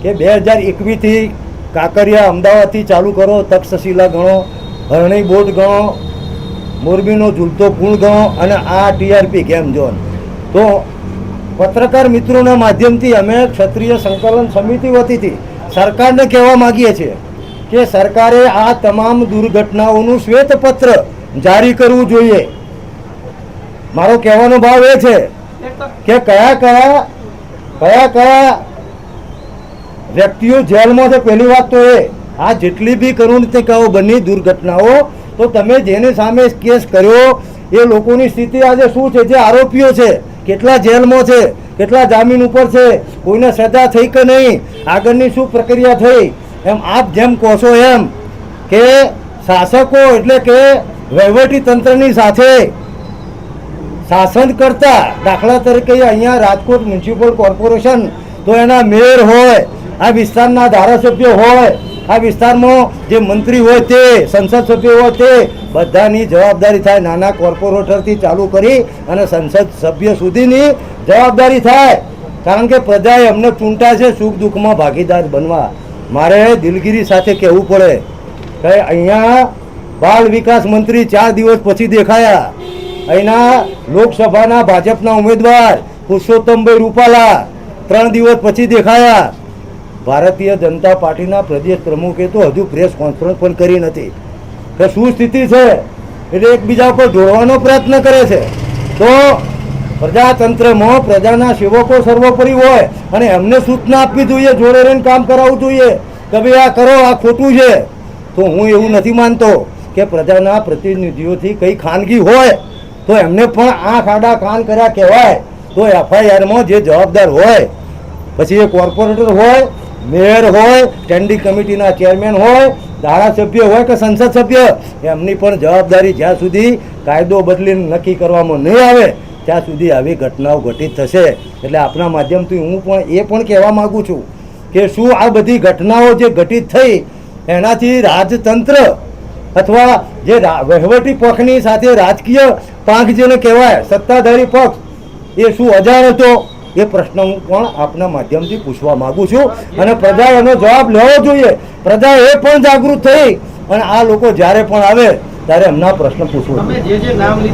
કે 2021થી કાંકરિયા અમદાવાદથી ચાલુ કરો, તક્ષશિલા ગણો, હરણી બોટ ગણો, મોરબીનો ઝૂલતો પુલ ગણો અને આ ટીઆરપી ગેમ ઝોન. તો પત્રકાર મિત્રોના માધ્યમથી અમે ક્ષત્રિય સંકલન સમિતિ વતીથી સરકારને કહેવા માગીએ છીએ કે સરકારે આ તમામ દુર્ઘટનાઓનું શ્વેતપત્ર જારી કરવું જોઈએ. મારો કહેવાનો ભાવ એ છે કે કયા કયા વ્યક્તિઓ જેલમાં છે. પહેલી વાત તો એ, આ જેટલી બી કરુણિકાઓ બની દુર્ઘટનાઓ, તો તમે જેની સામે કેસ કર્યો એ લોકોની સ્થિતિ આજે શું છે? જે આરોપીઓ છે કેટલા જેલમાં છે, કેટલા જામીન ઉપર છે, કોઈને સજા થઈ કે નહીં, આગળની શું પ્રક્રિયા થઈ? એમ આપ જેમ કહો છો એમ કે શાસકો એટલે કે વહીવટી તંત્રની સાથે શાસન કરતા, દાખલા તરીકે અહીંયા રાજકોટ મ્યુનિસિપલ કોર્પોરેશન, તો એના મેયર હોય, આ વિસ્તારના ધારાસભ્યો હોય, આ વિસ્તારમાં જે મંત્રી હોય તે, સંસદ સભ્યો હોય તે, બધાની જવાબદારી થાય. નાના કોર્પોરેટરથી ચાલુ કરી અને સંસદ સભ્ય સુધીની જવાબદારી થાય. કારણ કે પ્રજાએ અમને ચૂંટા છે સુખ દુઃખમાં ભાગીદાર બનવા. મારે દિલગીરી સાથે કહેવું પડે કે અહીંયા બાળ વિકાસ મંત્રી 4 દિવસ પછી દેખાયા. અહીંના લોકસભાના ભાજપના ઉમેદવાર પુરુષોત્તમભાઈ રૂપાલા 3 દિવસ પછી દેખાયા. ભારતીય જનતા પાર્ટીના પ્રદેશ પ્રમુખે તો હજુ પ્રેસ કોન્ફરન્સ પણ કરી નથી કે શું સ્થિતિ છે. એટલે એકબીજા પર જોડવાનો પ્રયત્ન કરે છે. તો પ્રજાતંત્રમાં પ્રજાના સેવકો સર્વોપરી હોય અને એમને સૂચના આપવી જોઈએ, જોડે રહીને કામ કરાવવું જોઈએ કે ભાઈ આ કરો, આ ખોટું છે. તો હું એવું નથી માનતો કે પ્રજાના પ્રતિનિધિઓથી કંઈ ખાનગી હોય તો એમને પણ આંખ આડા કાન કર્યા કહેવાય. તો એફઆઈઆરમાં જે જવાબદાર હોય, પછી એ કોર્પોરેટર હોય, મેયર હોય, સ્ટેન્ડિંગ કમિટીના ચેરમેન હોય, ધારાસભ્ય હોય કે સંસદ સભ્ય, એમની પણ જવાબદારી જ્યાં સુધી કાયદો બદલીને નક્કી કરવામાં નહીં આવે ત્યાં સુધી આવી ઘટનાઓ ઘટિત થશે. એટલે આપણા માધ્યમથી હું પણ એ પણ કહેવા માગું છું કે શું આ બધી ઘટનાઓ જે ઘટિત થઈ એનાથી રાજતંત્ર અથવા જે વહીવટી પક્ષની સાથે રાજકીય પાંખ જેને કહેવાય, સત્તાધારી પક્ષ, એ શું અજાણ હતો? એ પ્રશ્ન હું પણ આપના માધ્યમથી પૂછવા માગું છું અને પ્રજાએ એનો જવાબ લેવો જોઈએ. પ્રજા એ પણ જાગૃત થઈ અને આ લોકો જ્યારે પણ આવે ત્યારે એમના પ્રશ્ન પૂછવો જોઈએ.